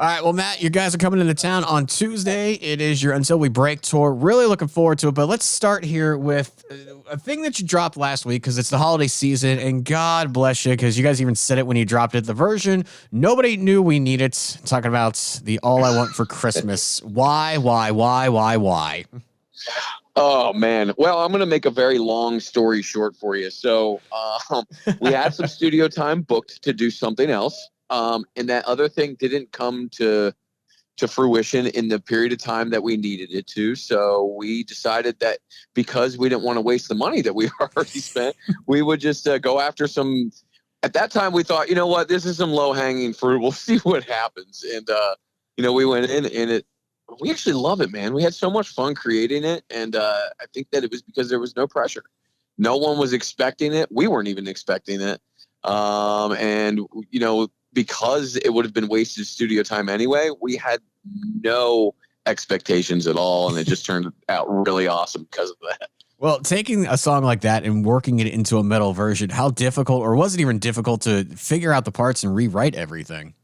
All right, well, Matt, you guys are coming into town on Tuesday. It is your Until We Break tour. Really looking forward to it. But let's start here with a thing that you dropped last week because it's the holiday season. And God bless you, because you guys even said it when you dropped it. The version nobody knew we needed. Talking about the All I Want for Christmas. Why? Oh, man. Well, I'm going to make a very long story short for you. So we had some studio time booked to do something else. And that other thing didn't come to fruition in the period of time that we needed it to. So we decided that because we didn't want to waste the money that we already spent, we would just go after some. At that time, we thought, you know what, this is some low hanging fruit. We'll see what happens. And, we went in and we actually love it, man. We had so much fun creating it. And I think that it was because there was no pressure. No one was expecting it. We weren't even expecting it. Because it would have been wasted studio time anyway, we had no expectations at all. And it just turned out really awesome because of that. Well, taking a song like that and working it into a metal version, how difficult, or was it even difficult to figure out the parts and rewrite everything?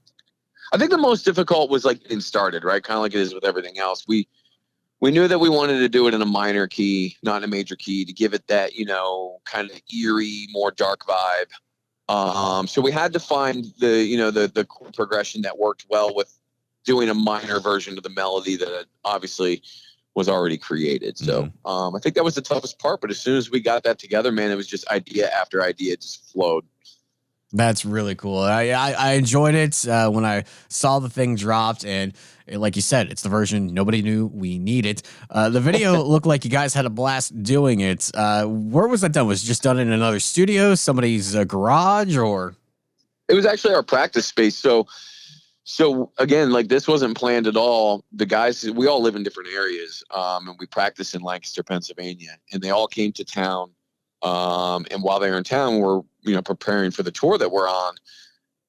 I think the most difficult was like getting started, right? Kind of like it is with everything else. We knew that we wanted to do it in a minor key, not in a major key, to give it that, kind of eerie, more dark vibe. So we had to find the chord progression that worked well with doing a minor version of the melody that obviously was already created. So I think that was the toughest part. But as soon as we got that together, man, it was just idea after idea just flowed. That's really cool. I enjoyed it when I saw the thing dropped, and like you said, it's the version nobody knew we needed. The video looked like you guys had a blast doing it. Where was that done? Was it just done in another studio, somebody's garage, or? It was actually our practice space. So again, like this wasn't planned at all. The guys, we all live in different areas, and we practice in Lancaster, Pennsylvania, and they all came to town. And while they were in town, we're preparing for the tour that we're on.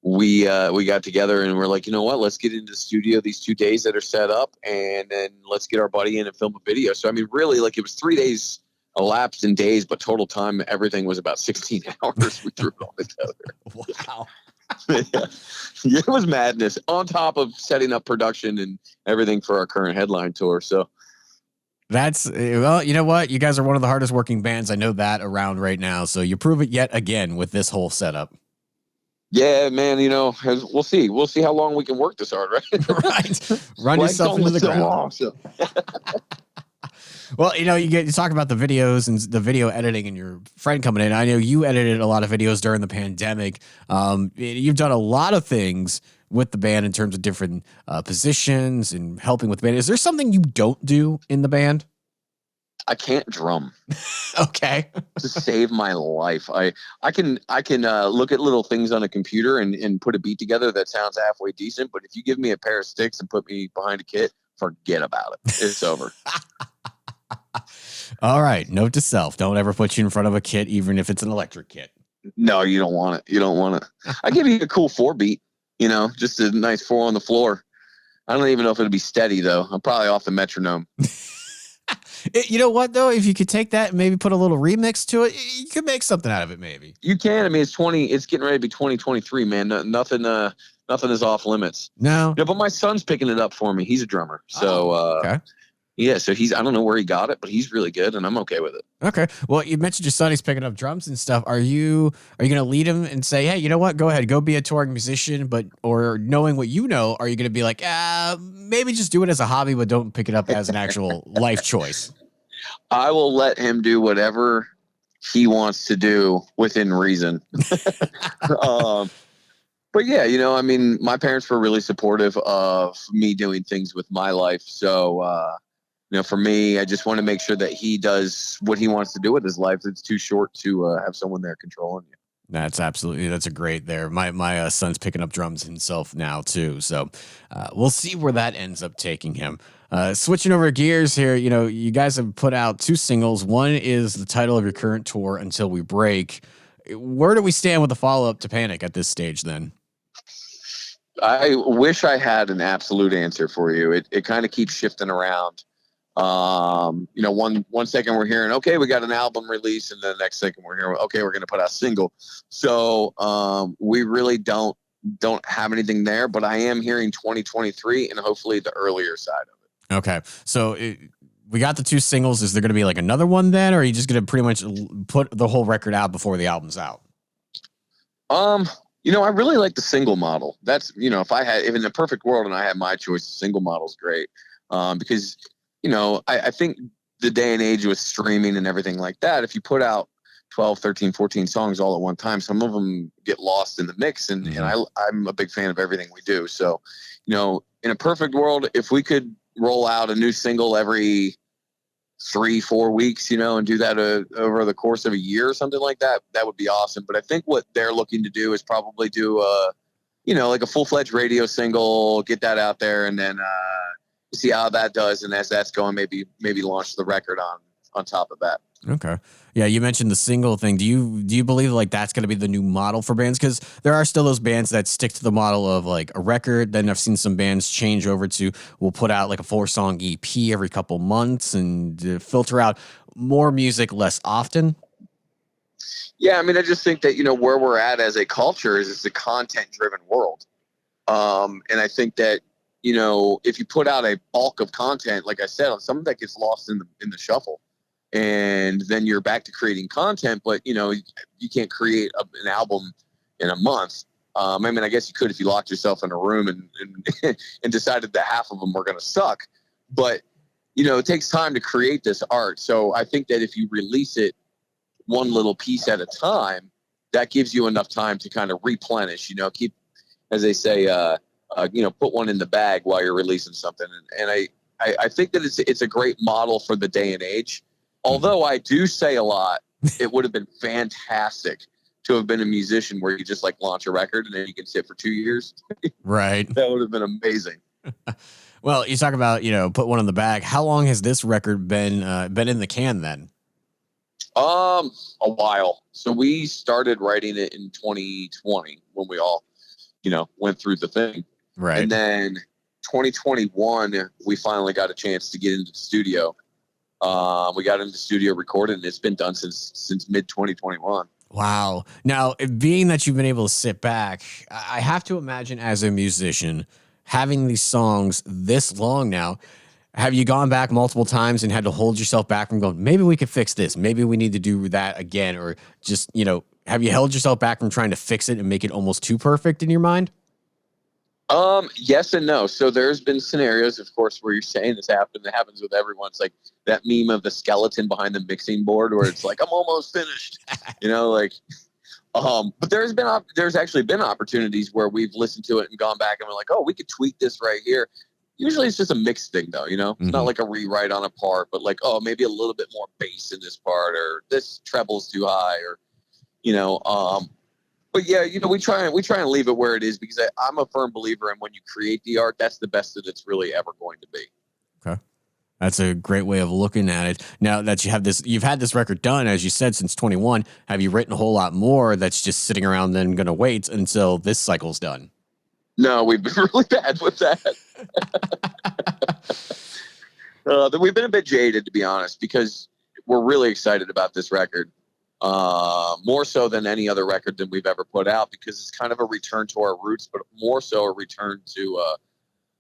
We got together and we're like, you know what? Let's get into the studio these 2 days that are set up, and then let's get our buddy in and film a video. So I mean, really, like it was 3 days elapsed in days, but total time everything was about 16 hours. We threw it all together. Wow. Yeah, it was madness on top of setting up production and everything for our current headline tour. So. That's, well, you know what? You guys are one of the hardest working bands. I know that around right now. So you prove it yet again with this whole setup. Yeah, man, we'll see. We'll see how long we can work this hard, right? Right. Run yourself into the ground. Long, so. Well, you talk about the videos and the video editing and your friend coming in. I know you edited a lot of videos during the pandemic. You've done a lot of things with the band in terms of different positions and helping with the band. Is there something you don't do in the band? I can't drum. Okay. To save my life. I can look at little things on a computer and put a beat together that sounds halfway decent. But if you give me a pair of sticks and put me behind a kit, forget about it. It's over. All right. Note to self. Don't ever put you in front of a kit, even if it's an electric kit. No, you don't want it. You don't want it. I give you a cool 4-beat, just a nice 4 on the floor. I don't even know if it'll be steady, though. I'm probably off the metronome. You know what, though? If you could take that and maybe put a little remix to it, you could make something out of it, maybe. You can. I mean, it's getting ready to be 2023, man. Nothing is off limits. No. But my son's picking it up for me. He's a drummer. So, okay. Yeah, so I don't know where he got it, but he's really good, and I'm okay with it. Okay. Well, you mentioned your son, he's picking up drums and stuff. Are you going to lead him and say, hey, you know what? Go ahead, go be a touring musician, or knowing what you know, are you going to be like, maybe just do it as a hobby, but don't pick it up as an actual life choice? I will let him do whatever he wants to do within reason. But yeah, I mean, my parents were really supportive of me doing things with my life. So, for me, I just want to make sure that he does what he wants to do with his life. It's too short to have someone there controlling you. That's a great there. My son's picking up drums himself now too. So we'll see where that ends up taking him. Switching over gears here, you guys have put out 2 singles. One is the title of your current tour, Until We Break. Where do we stand with the follow-up to Panic at this stage then? I wish I had an absolute answer for you. It kind of keeps shifting around. One second we're hearing, okay, we got an album release, and then the next second we're hearing, okay, we're going to put out a single. So we really don't don't have anything there, but I am hearing 2023 and hopefully the earlier side of it. Okay. So we got the two singles. Is there going to be like another one then, or are you just going to pretty much put the whole record out before the album's out? I really like the single model. That's, if in a perfect world and I had my choice, the single model's great. Because, I think the day and age with streaming and everything like that, if you put out 12, 13, 14 songs all at one time, some of them get lost in the mix. And, I'm a big fan of everything we do. So, in a perfect world, if we could roll out a new single every 3-4 weeks, and do that over the course of a year or something like that, that would be awesome. But I think what they're looking to do is probably do like a full-fledged radio single, get that out there, and then see how that does. And as that's going, maybe launch the record on top of that. Okay. Yeah, you mentioned the single thing. Do you believe like that's going to be the new model for bands? Because there are still those bands that stick to the model of like a record. Then I've seen some bands change over to we'll put out like a 4-song EP every couple months and filter out more music less often. Yeah, I mean, I just think that where we're at as a culture is it's a content-driven world, and I think that if you put out a bulk of content, like I said, some of that gets lost in the shuffle. And then you're back to creating content, but you can't create an album in a month. I mean, I guess you could if you locked yourself in a room and and decided that half of them were going to suck. But it takes time to create this art. So I think that if you release it one little piece at a time, that gives you enough time to kind of replenish. Keep, as they say, put one in the bag while you're releasing something. And I think that it's a great model for the day and age. Although I do say a lot, it would have been fantastic to have been a musician where you just like launch a record and then you can sit for 2 years. Right. That would have been amazing. Well, you talk about, put one in the bag. How long has this record been in the can then? A while. So we started writing it in 2020 when we all, went through the thing. Right. And then 2021, we finally got a chance to get into the studio. We got into the studio recorded, and it's been done since mid 2021. Wow. Now, being that you've been able to sit back, I have to imagine as a musician having these songs this long now, have you gone back multiple times and had to hold yourself back from going, maybe we could fix this, maybe we need to do that again, or just, have you held yourself back from trying to fix it and make it almost too perfect in your mind? Yes and no. So there's been scenarios, of course, where you're saying this happened. It happens with everyone. It's like that meme of the skeleton behind the mixing board where it's like, I'm almost finished, but there's actually been opportunities where we've listened to it and gone back and we're like, oh, we could tweak this right here. Usually it's just a mixed thing though, it's not like a rewrite on a part, but like, oh, maybe a little bit more bass in this part, or this treble's too high, or, but yeah, we try and leave it where it is, because I'm a firm believer in when you create the art, that's the best that it's really ever going to be. Okay. That's a great way of looking at it. Now that you've had this record done, as you said, since 21, have you written a whole lot more that's just sitting around then going to wait until this cycle's done? No, we've been really bad with that. We've been a bit jaded, to be honest, because we're really excited about this record. More so than any other record that we've ever put out, because it's kind of a return to our roots, but more so a return to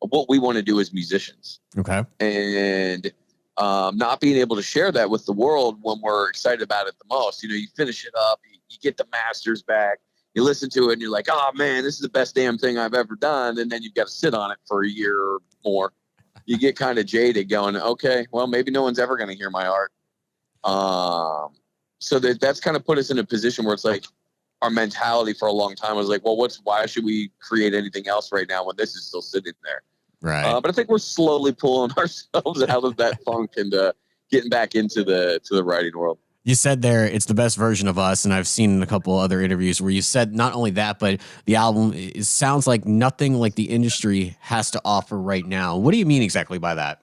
what we want to do as musicians. Okay. And not being able to share that with the world when we're excited about it the most. You finish it up, you get the masters back, you listen to it, and you're like, oh man, this is the best damn thing I've ever done. And then you've got to sit on it for a year or more. You get kind of jaded going, okay, well, maybe no one's ever going to hear my art. So that's kind of put us in a position where it's like our mentality for a long time was like, well, why should we create anything else right now when this is still sitting there? Right. But I think we're slowly pulling ourselves out of that funk and getting back into the writing world. You said there it's the best version of us, and I've seen in a couple other interviews where you said not only that, but the album sounds like nothing like the industry has to offer right now. What do you mean exactly by that?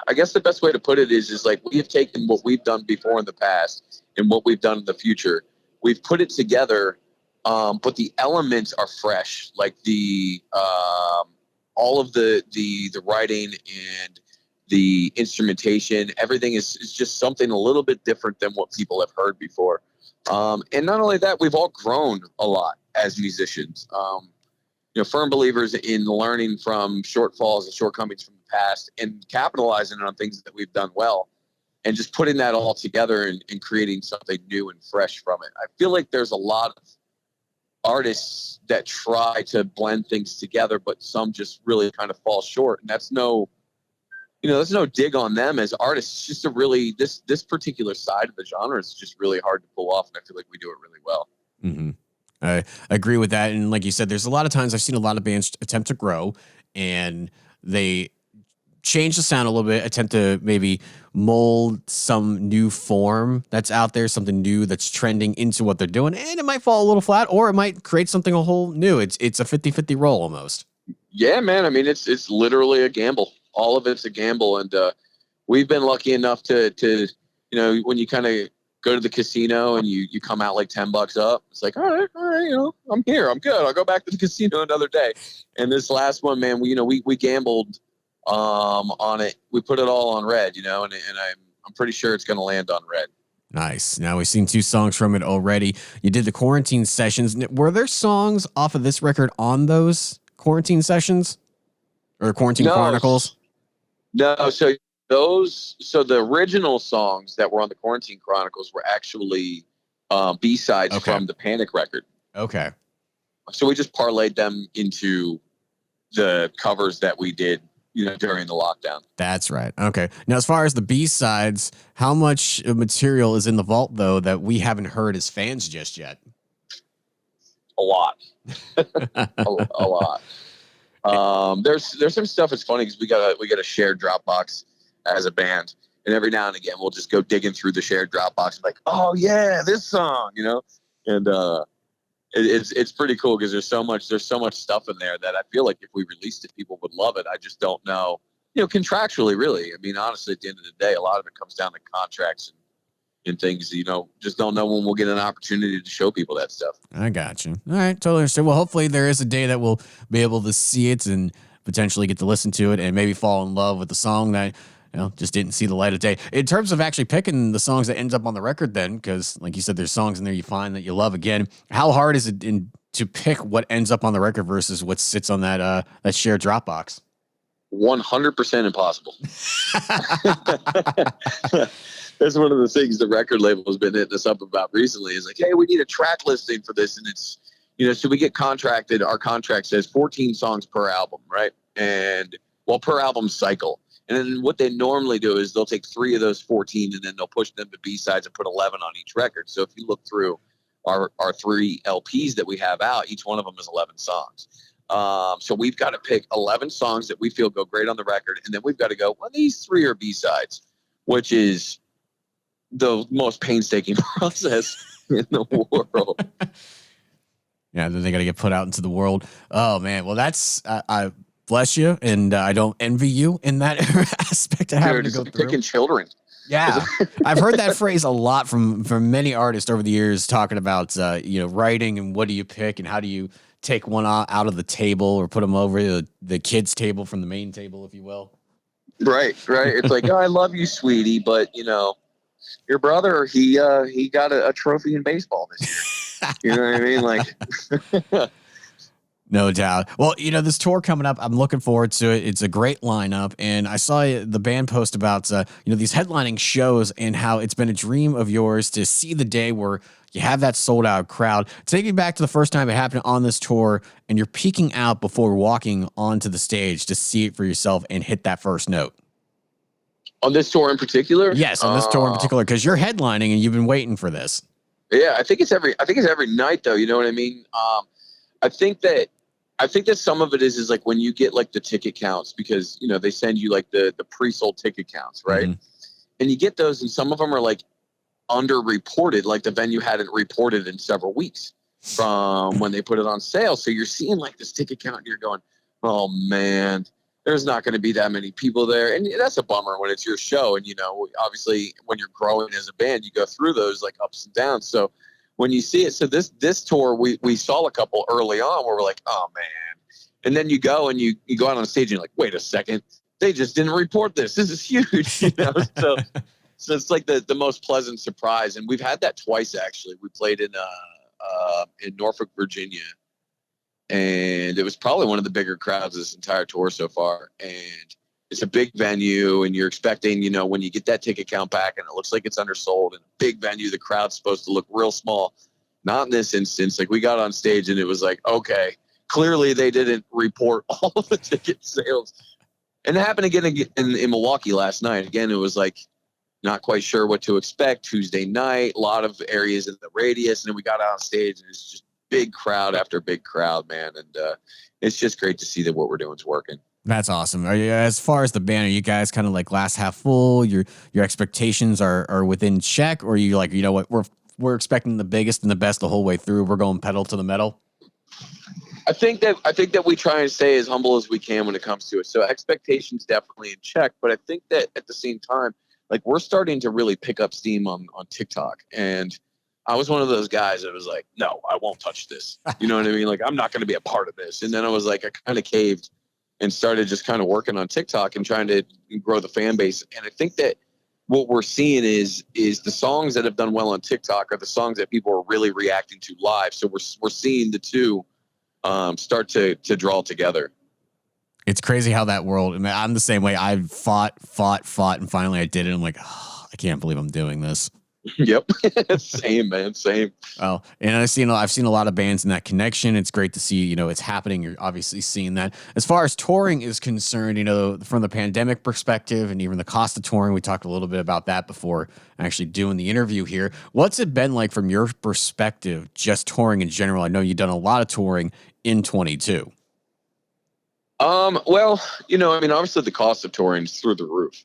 I guess the best way to put it is like we have taken what we've done before in the past and what we've done in the future. We've put it together, but the elements are fresh. Like the all of the writing and the instrumentation, everything is just something a little bit different than what people have heard before. And not only that, we've all grown a lot as musicians. Firm believers in learning from shortfalls and shortcomings from the past and capitalizing on things that we've done well and just putting that all together and creating something new and fresh from it. I feel like there's a lot of artists that try to blend things together, but some just really kind of fall short. And that's no dig on them as artists. It's just this particular side of the genre is just really hard to pull off. And I feel like we do it really well. Mm-hmm. I agree with that. And like you said, there's a lot of times I've seen a lot of bands attempt to grow and they change the sound a little bit, attempt to maybe mold some new form that's out there, something new that's trending into what they're doing. And it might fall a little flat or it might create something a whole new. It's a 50-50 roll almost. Yeah, man. I mean, it's literally a gamble. All of it's a gamble. And we've been lucky enough to when you kind of go to the casino and you come out like $10 up, it's like, all right, I'm here, I'm good. I'll go back to the casino another day. And this last one, man, we gambled on it. We put it all on red, and I'm pretty sure it's going to land on red. Nice. Now we've seen 2 songs from it already. You did the quarantine sessions. Were there songs off of this record on those quarantine sessions or quarantine chronicles? No. So the original songs that were on the Quarantine Chronicles were actually B-sides from the Panic record. Okay. So we just parlayed them into the covers that we did, during the lockdown. That's right. Okay. Now, as far as the B-sides, how much material is in the vault, though, that we haven't heard as fans just yet? A lot. a lot. There's some stuff. It's funny because we got a shared Dropbox as a band, and every now and again we'll just go digging through the shared Dropbox and like, oh yeah, this song, and it's pretty cool because there's so much stuff in there that I feel like if we released it, people would love it. I just don't know, contractually, really. I mean, honestly, at the end of the day, a lot of it comes down to contracts and things, just don't know when we'll get an opportunity to show people that stuff. I got you. All right, totally understood. Well, hopefully there is a day that we'll be able to see it and potentially get to listen to it and maybe fall in love with the song that just didn't see the light of day. In terms of actually picking the songs that ends up on the record then, because like you said, there's songs in there you find that you love again. How hard is it to pick what ends up on the record versus what sits on that shared Dropbox? 100% impossible. That's one of the things the record label has been hitting us up about recently is like, hey, we need a track listing for this. And it's, so we get contracted. Our contract says 14 songs per album, right? And per album cycle. And then what they normally do is they'll take 3 of those 14 and then they'll push them to B-sides and put 11 on each record. So if you look through our 3 LPs that we have out, each one of them is 11 songs. So we've got to pick 11 songs that we feel go great on the record. And then we've got to go, well, these 3 are B-sides, which is the most painstaking process in the world. Yeah, then they got to get put out into the world. Oh, man. Well, that's... I bless you, and I don't envy you in that aspect of having to go through. Picking children. Yeah, I've heard that phrase a lot from many artists over the years talking about writing and what do you pick and how do you take one out of the table or put them over the kids' table from the main table, if you will. Right. It's like, oh, I love you, sweetie, but your brother he got a trophy in baseball this year. You know what I mean? Like. No doubt. Well, this tour coming up, I'm looking forward to it. It's a great lineup. And I saw the band post about, these headlining shows and how it's been a dream of yours to see the day where you have that sold out crowd. Take me back to the first time it happened on this tour and you're peeking out before walking onto the stage to see it for yourself and hit that first note. On this tour in particular? Yes, on this tour in particular, because you're headlining and you've been waiting for this. Yeah, I think it's every night though. You know what I mean? I think that some of it is like when you get like the ticket counts because they send you like the pre-sold ticket counts, right? Mm-hmm. And you get those, and some of them are like underreported, like the venue hadn't reported in several weeks from when they put it on sale. So you're seeing like this ticket count, and you're going, "Oh man, there's not going to be that many people there," and that's a bummer when it's your show. And obviously, when you're growing as a band, you go through those like ups and downs. So when you see it, so this tour, we saw a couple early on where we're like, oh man. And then you go and you go out on stage and you're like, wait a second, they just didn't report this. This is huge. So it's like the most pleasant surprise. And we've had that twice, actually. We played in Norfolk, Virginia, and it was probably one of the bigger crowds of this entire tour so far. And it's a big venue, and you're expecting, when you get that ticket count back and it looks like it's undersold, and a big venue, the crowd's supposed to look real small. Not in this instance. Like, we got on stage and it was like, okay, clearly they didn't report all of the ticket sales. And it happened again in Milwaukee last night. Again, it was like, not quite sure what to expect. Tuesday night, a lot of areas in the radius, and then we got out on stage, and it's just big crowd after big crowd, man. And it's just great to see that what we're doing is working. That's awesome. Are you, as far as the band, are you guys kind of like glass half full? Your expectations are within check, or are you like, you know what, we're expecting the biggest and the best the whole way through. We're going pedal to the metal. I think that we try and stay as humble as we can when it comes to it. So expectations definitely in check, but I think that at the same time, like, we're starting to really pick up steam on TikTok. And I was one of those guys that was like, no, I won't touch this. You know what I mean? Like, I'm not going to be a part of this. And then I was like, I kind of caved and started just kind of working on TikTok and trying to grow the fan base. And I think that what we're seeing is the songs that have done well on TikTok are the songs that people are really reacting to live. So we're seeing the two start to draw together. It's crazy how that world, I mean, I'm the same way. I fought, and finally I did it. I'm like, oh, I can't believe I'm doing this. Yep. Same, man. Same. Oh, and I've seen a lot of bands in that connection. It's great to see, it's happening. You're obviously seeing that. As far as touring is concerned, from the pandemic perspective and even the cost of touring, we talked a little bit about that before actually doing the interview here. What's it been like from your perspective, just touring in general? I know you've done a lot of touring in 22. Well, obviously the cost of touring is through the roof.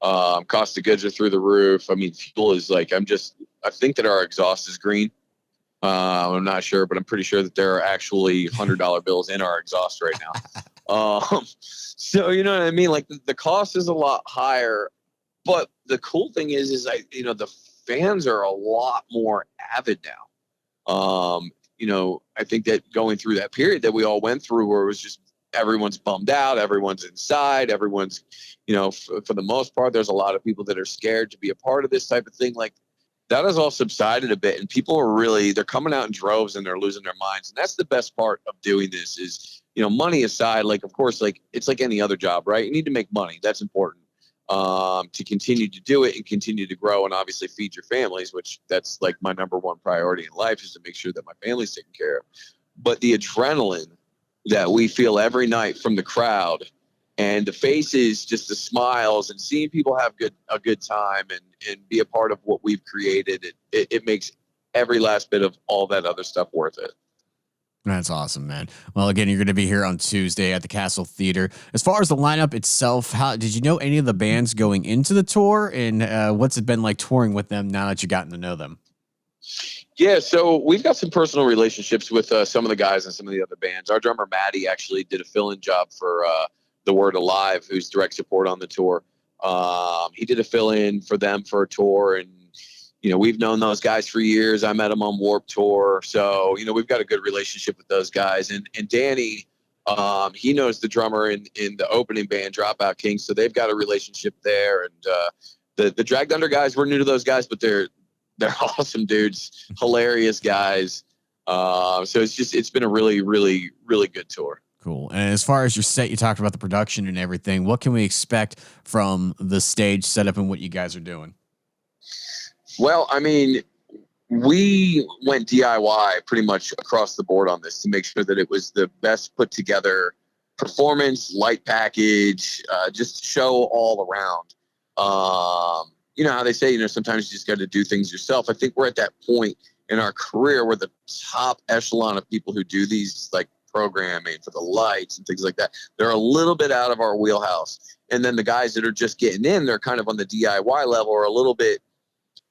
Cost of goods are through the roof. I mean, fuel is like, I think that our exhaust is green. I'm not sure, but I'm pretty sure that there are actually $100 bills in our exhaust right now. So, you know what I mean? Like, the cost is a lot higher, but the cool thing is the fans are a lot more avid now. I think that going through that period that we all went through, where it was just everyone's bummed out, everyone's inside, everyone's, for the most part, there's a lot of people that are scared to be a part of this type of thing. Like, that has all subsided a bit, and people are they're coming out in droves and they're losing their minds. And that's the best part of doing this is, money aside, like, of course, like, it's like any other job, right? You need to make money. That's important to continue to do it and continue to grow and obviously feed your families, which that's like my number one priority in life, is to make sure that my family's taken care of. But the adrenaline that we feel every night from the crowd, and the faces, just the smiles, and seeing people have a good time and be a part of what we've created, it makes every last bit of all that other stuff worth it. That's awesome, man. Well, again, you're going to be here on Tuesday at the Castle Theater. As far as the lineup itself, how did you know any of the bands going into the tour, and what's it been like touring with them now that you've gotten to know them? Yeah, so we've got some personal relationships with some of the guys and some of the other bands. Our drummer, Maddie, actually did a fill-in job for The Word Alive, who's direct support on the tour. He did a fill-in for them for a tour, and, we've known those guys for years. I met them on Warped Tour. So, we've got a good relationship with those guys. And Danny, he knows the drummer in the opening band, Dropout Kings, so they've got a relationship there. And the Dragged Under guys, we're new to those guys, but they're awesome dudes, hilarious guys. So it's been a really, really, really good tour. Cool. And as far as your set, you talked about the production and everything. What can we expect from the stage setup and what you guys are doing? Well, I mean, we went DIY pretty much across the board on this to make sure that it was the best put together performance, light package, just show all around. You know how they say, sometimes you just got to do things yourself. I think we're at that point in our career where the top echelon of people who do these, like, programming for the lights and things like that, they're a little bit out of our wheelhouse. And then the guys that are just getting in, they're kind of on the DIY level, or a little bit,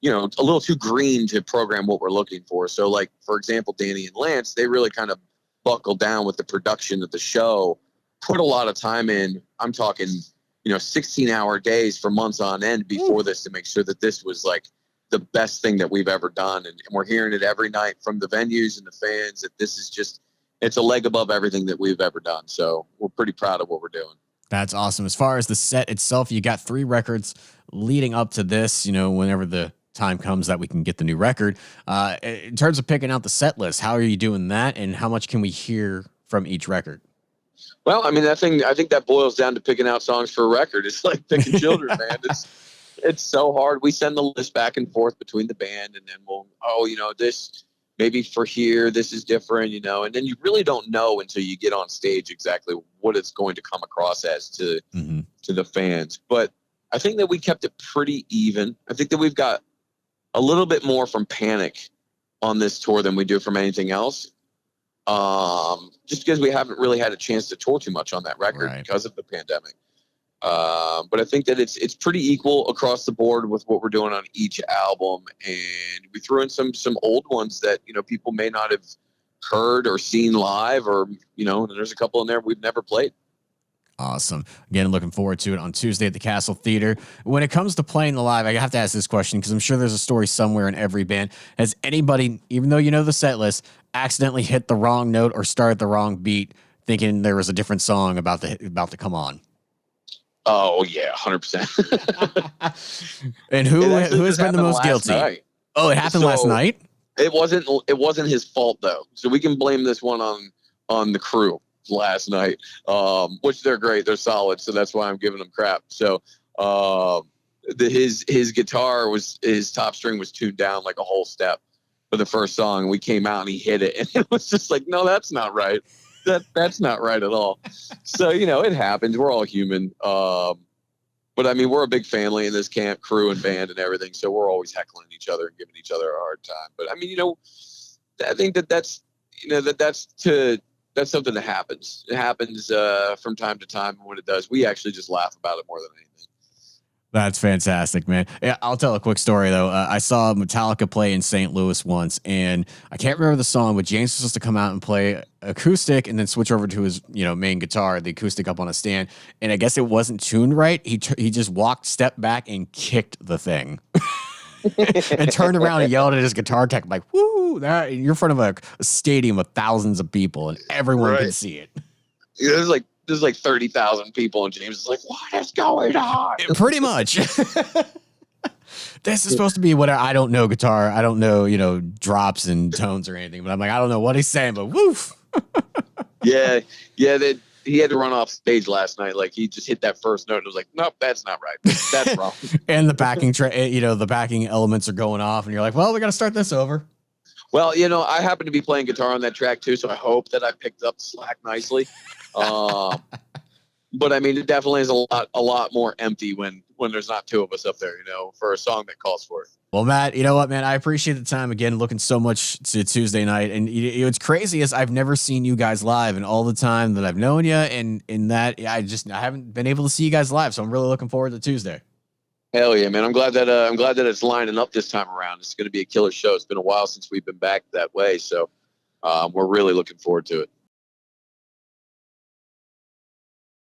a little too green to program what we're looking for. So, like, for example, Danny and Lance, they really kind of buckled down with the production of the show, put a lot of time in. I'm talking 16-hour days for months on end before this to make sure that this was like the best thing that we've ever done. And we're hearing it every night from the venues and the fans that this is just, it's a leg above everything that we've ever done. So we're pretty proud of what we're doing. That's awesome. As far as the set itself, you got 3 records leading up to this, whenever the time comes that we can get the new record. In terms of picking out the set list, how are you doing that? And how much can we hear from each record? Well, I mean, I think that boils down to picking out songs for a record. It's like picking children, man. It's so hard. We send the list back and forth between the band, and then this maybe for here, this is different, and then you really don't know until you get on stage exactly what it's going to come across as to the fans. But I think that we kept it pretty even. I think that we've got a little bit more from Panic on this tour than we do from anything else. Just because we haven't really had a chance to tour too much on that record because of the pandemic. But I think that it's pretty equal across the board with what we're doing on each album. And we threw in some old ones that, people may not have heard or seen live, or, there's a couple in there we've never played. Awesome. Again, looking forward to it on Tuesday at the Castle Theater. When it comes to playing the live, I have to ask this question because I'm sure there's a story somewhere in every band. Has anybody, even though you know the set list, accidentally hit the wrong note or started the wrong beat thinking there was a different song about to come on? Oh yeah, 100%. And who has been the most guilty? Night. Oh, it happened last night? It wasn't his fault though. So we can blame this one on the crew last night. Which they're great, they're solid, so that's why I'm giving them crap. So his guitar his top string was tuned down like a whole step for the first song. We came out and he hit it, and it was just like, no, that's not right. That's not right at all. So, it happens. We're all human. But I mean, we're a big family in this camp, crew and band and everything. So we're always heckling each other and giving each other a hard time. But I mean, I think that's something that happens. It happens from time to time. And when it does, we actually just laugh about it more than anything. That's fantastic, man. Yeah, I'll tell a quick story, though. I saw Metallica play in St. Louis once, and I can't remember the song, but James was supposed to come out and play acoustic and then switch over to his main guitar, the acoustic up on a stand. And I guess it wasn't tuned right. He just stepped back and kicked the thing. And turned around and yelled at his guitar tech like, woo, that you're in front of a stadium of thousands of people and everyone can see it. Yeah, there's like 30,000 people, and James is like, what is going on? Pretty much. This is supposed to be what I don't know guitar. I don't know, drops and tones or anything, but I'm like, I don't know what he's saying, but woof. Yeah. He had to run off stage last night. Like, he just hit that first note and was like, nope, that's not right. That's wrong. And the backing the backing elements are going off, and you're like, well, we got to start this over. Well, I happen to be playing guitar on that track too, so I hope that I picked up the slack nicely. But I mean, it definitely is a lot more empty when there's not two of us up there, for a song that calls for it. Well, Matt, you know what, man? I appreciate the time again. Looking so much to Tuesday night, and what's crazy is I've never seen you guys live, and all the time that I've known you, and in that I haven't been able to see you guys live. So I'm really looking forward to Tuesday. Hell yeah, man! I'm glad that it's lining up this time around. It's going to be a killer show. It's been a while since we've been back that way, so we're really looking forward to it.